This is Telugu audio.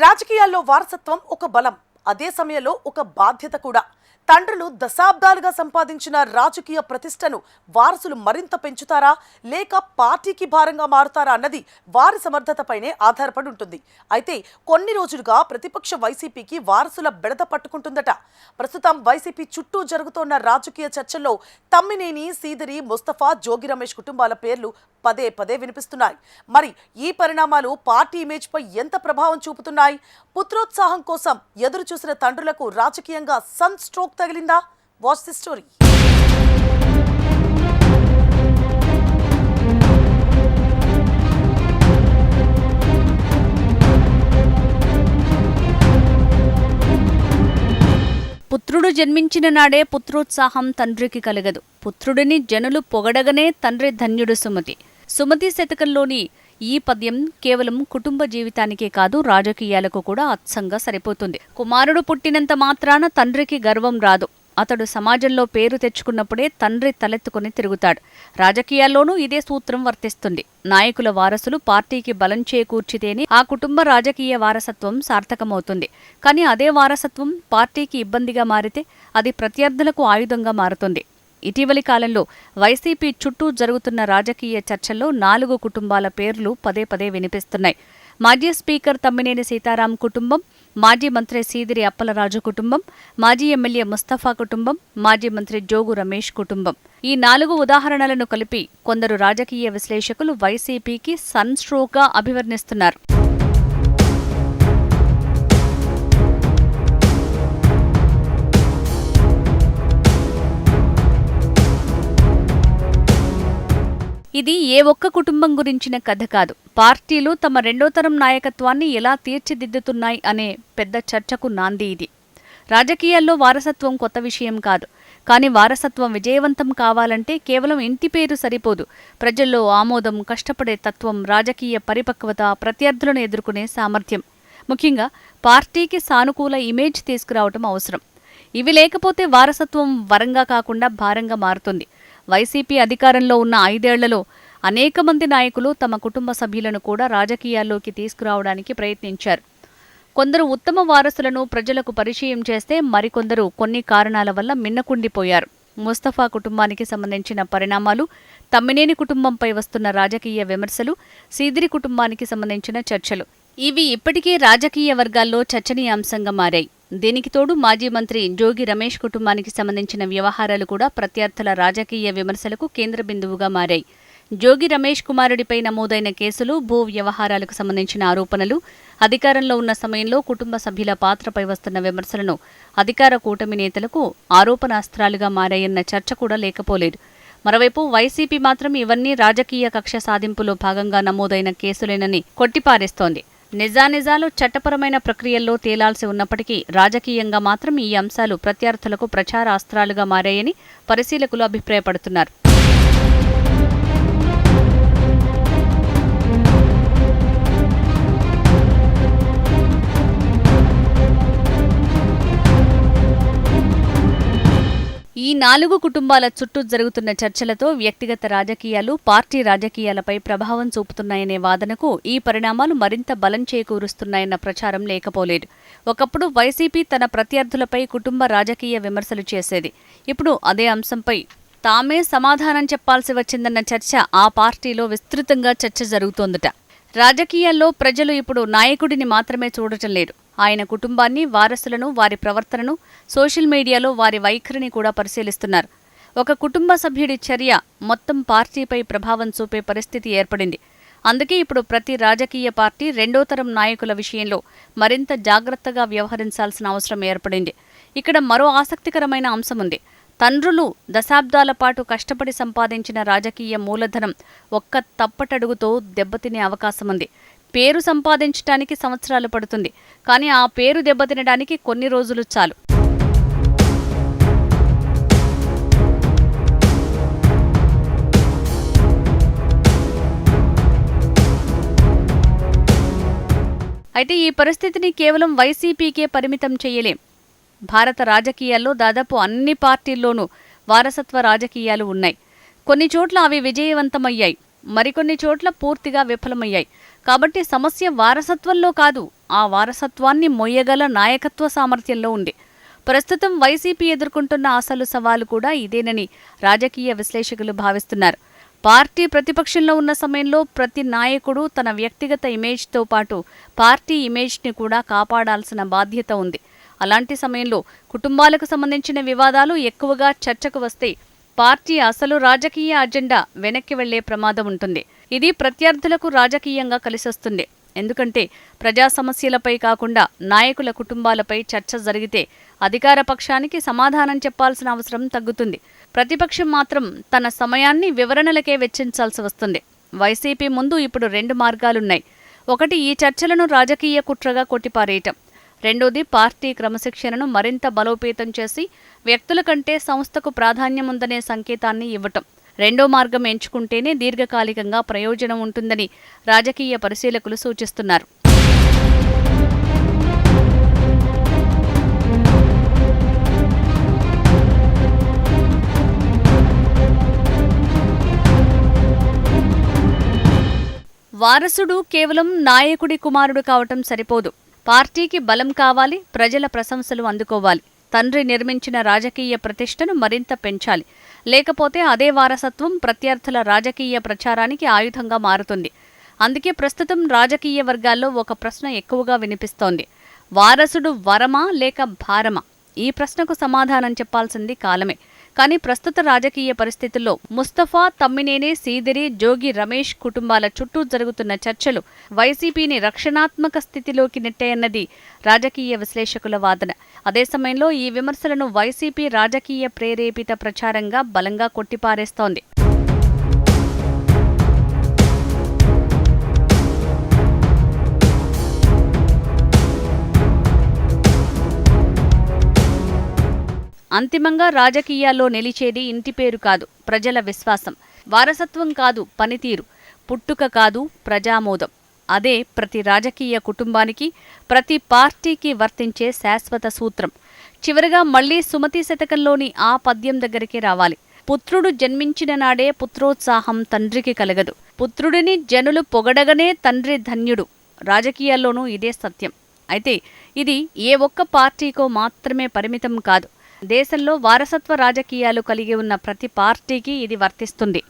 రాజకీయాల్లో వారసత్వం ఒక బలం, అదే సమయంలో ఒక బాధ్యత కూడా. తండ్రులు దశాబ్దాలుగా సంపాదించిన రాజకీయ ప్రతిష్టను వారసులు మరింత పెంచుతారా లేక పార్టీకి భారంగా మారుతారా అన్నది వారి సమర్థతపైనే ఆధారపడి ఉంటుంది. అయితే కొన్ని రోజులుగా ప్రతిపక్ష వైసీపీకి వారసుల బెడద పట్టుకుంటుందట. ప్రస్తుతం వైసీపీ చుట్టూ జరుగుతోన్న రాజకీయ చర్చల్లో తమ్మినేని, సీదిరి, ముస్తఫా, జోగి రమేష్ కుటుంబాల పేర్లు పదే పదే వినిపిస్తున్నాయి. మరి ఈ పరిణామాలు పార్టీ ఇమేజ్ పై ఎంత ప్రభావం చూపుతున్నాయి? పుత్రోత్సాహం కోసం ఎదురు చూసిన తండ్రులకు రాజకీయంగా సన్ స్ట్రోక్ తగిలిందా? Watch the story. పుత్రుడు జన్మించిన నాడే పుత్రోత్సాహం తండ్రికి కలగదు. పుత్రుడిని జనులు పొగడగనే తండ్రి ధన్యుడు సుమతి. సుమతి శతకంలోని ఈ పద్యం కేవలం కుటుంబ జీవితానికే కాదు, రాజకీయాలకు కూడా అచ్చంగా సరిపోతుంది. కుమారుడు పుట్టినంత మాత్రాన తండ్రికి గర్వం రాదు. అతడు సమాజంలో పేరు తెచ్చుకున్నప్పుడే తండ్రి తలెత్తుకుని తిరుగుతాడు. రాజకీయాల్లోనూ ఇదే సూత్రం వర్తిస్తుంది. నాయకుల వారసులు పార్టీకి బలం చేకూర్చితేనే ఆ కుటుంబ రాజకీయ వారసత్వం సార్థకమవుతుంది. కానీ అదే వారసత్వం పార్టీకి ఇబ్బందిగా మారితే అది ప్రత్యర్థులకు ఆయుధంగా మారుతుంది. ఇటీవలి కాలంలో వైసీపీ చుట్టూ జరుగుతున్న రాజకీయ చర్చల్లో 4 కుటుంబాల పేర్లు పదే పదే వినిపిస్తున్నాయి. మాజీ స్పీకర్ తమ్మినేని సీతారాం కుటుంబం, మాజీ మంత్రి సీదిరి అప్పలరాజు కుటుంబం, మాజీ ఎమ్మెల్యే ముస్తఫా కుటుంబం, మాజీ మంత్రి జోగు రమేష్ కుటుంబం. ఈ 4 ఉదాహరణలను కలిపి కొందరు రాజకీయ విశ్లేషకులు వైసీపీకి సన్ స్ట్రోక్గా అభివర్ణిస్తున్నారు. ఇది ఏ ఒక్క కుటుంబం గురించిన కథ కాదు. పార్టీలు తమ రెండో తరం నాయకత్వాన్ని ఎలా తీర్చిదిద్దుతున్నాయి అనే పెద్ద చర్చకు నాంది ఇది. రాజకీయాల్లో వారసత్వం కొత్త విషయం కాదు. కానీ వారసత్వం విజయవంతం కావాలంటే కేవలం ఇంటి పేరు సరిపోదు. ప్రజల్లో ఆమోదం, కష్టపడే తత్వం, రాజకీయ పరిపక్వత, ప్రత్యర్థులను ఎదుర్కొనే సామర్థ్యం, ముఖ్యంగా పార్టీకి సానుకూల ఇమేజ్ తీసుకురావటం అవసరం. ఇవి లేకపోతే వారసత్వం వరంగా కాకుండా భారంగా మారుతుంది. వైసీపీ అధికారంలో ఉన్న 5 ఏళ్లలో అనేక మంది నాయకులు తమ కుటుంబ సభ్యులను కూడా రాజకీయాల్లోకి తీసుకురావడానికి ప్రయత్నించారు. కొందరు ఉత్తమ వారసులను ప్రజలకు పరిచయం చేస్తే మరికొందరు కొన్ని కారణాల వల్ల మిన్నకుండిపోయారు. ముస్తఫా కుటుంబానికి సంబంధించిన పరిణామాలు, తమ్మినేని కుటుంబంపై వస్తున్న రాజకీయ విమర్శలు, సీదిరి కుటుంబానికి సంబంధించిన చర్చలు ఇవి ఇప్పటికే రాజకీయ వర్గాల్లో చర్చనీయాంశంగా మారాయి. దీనికి తోడు మాజీ మంత్రి జోగి రమేష్ కుటుంబానికి సంబంధించిన వ్యవహారాలు కూడా ప్రత్యర్థుల రాజకీయ విమర్శలకు కేంద్ర బిందువుగా మారాయి. జోగి రమేష్ కుమారుడిపై నమోదైన కేసులు, భూ వ్యవహారాలకు సంబంధించిన ఆరోపణలు, అధికారంలో ఉన్న సమయంలో కుటుంబ సభ్యుల పాత్రపై వస్తున్న విమర్శలను అధికార కూటమి నేతలకు ఆరోపణాస్త్రాలుగా మారాయన్న చర్చ కూడా లేకపోలేదు. మరోవైపు వైసీపీ మాత్రం ఇవన్నీ రాజకీయ కక్ష సాధింపులో భాగంగా నమోదైన కేసులేనని కొట్టిపారేస్తోంది. నిజానిజాలు చట్టపరమైన ప్రక్రియల్లో తేలాల్సి ఉన్నప్పటికీ రాజకీయంగా మాత్రం ఈ అంశాలు ప్రత్యర్థులకు ప్రచార అస్త్రాలుగా మారాయని పరిశీలకులు అభిప్రాయపడుతున్నారు. ఈ 4 కుటుంబాల చుట్టూ జరుగుతున్న చర్చలతో వ్యక్తిగత రాజకీయాలు, పార్టీ రాజకీయాలపై ప్రభావం చూపుతున్నాయనే వాదనకు ఈ పరిణామాలు మరింత బలం చేకూరుస్తున్నాయన్న ప్రచారం లేకపోలేదు. ఒకప్పుడు వైసీపీ తన ప్రత్యర్థులపై కుటుంబ రాజకీయ విమర్శలు చేసేది. ఇప్పుడు అదే అంశంపై తామే సమాధానం చెప్పాల్సి వచ్చిందన్న చర్చ ఆ పార్టీలో విస్తృతంగా చర్చ జరుగుతోందట. రాజకీయాల్లో ప్రజలు ఇప్పుడు నాయకుడిని మాత్రమే చూడటం లేదు. ఆయన కుటుంబాన్ని, వారసులను, వారి ప్రవర్తనను, సోషల్ మీడియాలో వారి వైఖరిని కూడా పరిశీలిస్తున్నారు. ఒక కుటుంబ సభ్యుడి చర్య మొత్తం పార్టీపై ప్రభావం చూపే పరిస్థితి ఏర్పడింది. అందుకే ఇప్పుడు ప్రతి రాజకీయ పార్టీ రెండో తరం నాయకుల విషయంలో మరింత జాగ్రత్తగా వ్యవహరించాల్సిన అవసరం ఏర్పడింది. ఇక్కడ మరో ఆసక్తికరమైన అంశముంది. తండ్రులు దశాబ్దాల పాటు కష్టపడి సంపాదించిన రాజకీయ మూలధనం ఒక్క తప్పటడుగుతో దెబ్బతినే అవకాశముంది. పేరు సంపాదించడానికి సంవత్సరాలు పడుతుంది. కానీ ఆ పేరు దెబ్బతినడానికి కొన్ని రోజులు చాలు. అయితే ఈ పరిస్థితిని కేవలం వైసీపీకే పరిమితం చేయలేం. భారత రాజకీయాల్లో దాదాపు అన్ని పార్టీల్లోనూ వారసత్వ రాజకీయాలు ఉన్నాయి. కొన్ని చోట్ల అవి విజయవంతమయ్యాయి, మరికొన్ని చోట్ల పూర్తిగా విఫలమయ్యాయి. కాబట్టి సమస్య వారసత్వంలో కాదు, ఆ వారసత్వాన్ని మొయ్యగల నాయకత్వ సామర్థ్యంలో ఉంది. ప్రస్తుతం వైసీపీ ఎదుర్కొంటున్న అసలు సవాలు కూడా ఇదేనని రాజకీయ విశ్లేషకులు భావిస్తున్నారు. పార్టీ ప్రతిపక్షంలో ఉన్న సమయంలో ప్రతి నాయకుడు తన వ్యక్తిగత ఇమేజ్తో పాటు పార్టీ ఇమేజ్ని కూడా కాపాడాల్సిన బాధ్యత ఉంది. అలాంటి సమయంలో కుటుంబాలకు సంబంధించిన వివాదాలు ఎక్కువగా చర్చకు వస్తే పార్టీ అసలు రాజకీయ అజెండా వెనక్కి వెళ్లే ప్రమాదం ఉంటుంది. ఇది ప్రత్యర్థులకు రాజకీయంగా కలిసొస్తుంది. ఎందుకంటే ప్రజా సమస్యలపై కాకుండా నాయకుల కుటుంబాలపై చర్చ జరిగితే అధికార పక్షానికి సమాధానం చెప్పాల్సిన అవసరం తగ్గుతుంది. ప్రతిపక్షం మాత్రం తన సమయాన్ని వివరణలకే వెచ్చించాల్సి వస్తుంది. వైసీపీ ముందు ఇప్పుడు 2 మార్గాలున్నాయి. ఒకటి, ఈ చర్చలను రాజకీయ కుట్రగా కొట్టిపారేయటం. రెండోది, పార్టీ క్రమశిక్షణను మరింత బలోపేతం చేసి వ్యక్తుల కంటే సంస్థకు ప్రాధాన్యముందనే సంకేతాన్ని ఇవ్వటం. రెండో మార్గం ఎంచుకుంటేనే దీర్ఘకాలికంగా ప్రయోజనం ఉంటుందని రాజకీయ పరిశీలకులు సూచిస్తున్నారు. వారసుడు కేవలం నాయకుడి కుమారుడు కావటం సరిపోదు. పార్టీకి బలం కావాలి, ప్రజల ప్రశంసలు అందుకోవాలి. తండ్రి నిర్మించిన రాజకీయ ప్రతిష్టను మరింత పెంచాలి. లేకపోతే అదే వారసత్వం ప్రత్యర్థుల రాజకీయ ప్రచారానికి ఆయుధంగా మారుతుంది. అందుకే ప్రస్తుతం రాజకీయ వర్గాల్లో ఒక ప్రశ్న ఎక్కువగా వినిపిస్తోంది. వారసుడు వరమా లేక భారమా? ఈ ప్రశ్నకు సమాధానం చెప్పాల్సింది కాలమే. కానీ ప్రస్తుత రాజకీయ పరిస్థితుల్లో ముస్తఫా, తమ్మినేని, సీదిరి, జోగి రమేష్ కుటుంబాల చుట్టూ జరుగుతున్న చర్చలు వైసీపీని రక్షణాత్మక స్థితిలోకి నెట్టాయన్నది రాజకీయ విశ్లేషకుల వాదన. అదే సమయంలో ఈ విమర్శలను వైసీపీ రాజకీయ ప్రేరేపిత ప్రచారంగా బలంగా కొట్టిపారేస్తోంది. అంతిమంగా రాజకీయాల్లో నిలిచేది ఇంటి పేరు కాదు, ప్రజల విశ్వాసం. వారసత్వం కాదు, పనితీరు. పుట్టుక కాదు, ప్రజామోదం. అదే ప్రతి రాజకీయ కుటుంబానికి, ప్రతి పార్టీకి వర్తించే శాశ్వత సూత్రం. చివరగా మళ్లీ సుమతి శతకంలోని ఆ పద్యం దగ్గరికి రావాలి. పుత్రుడు జన్మించిన నాడే పుత్రోత్సాహం తండ్రికి కలగదు. పుత్రుడిని జనులు పొగడగనే తండ్రి ధన్యుడు. రాజకీయాల్లోనూ ఇదే సత్యం. అయితే ఇది ఏ ఒక్క పార్టీకో మాత్రమే పరిమితం కాదు. దేశంలో వారసత్వ రాజకీయాలు కలిగి ఉన్న ప్రతి పార్టీకి ఇది వర్తిస్తుంది.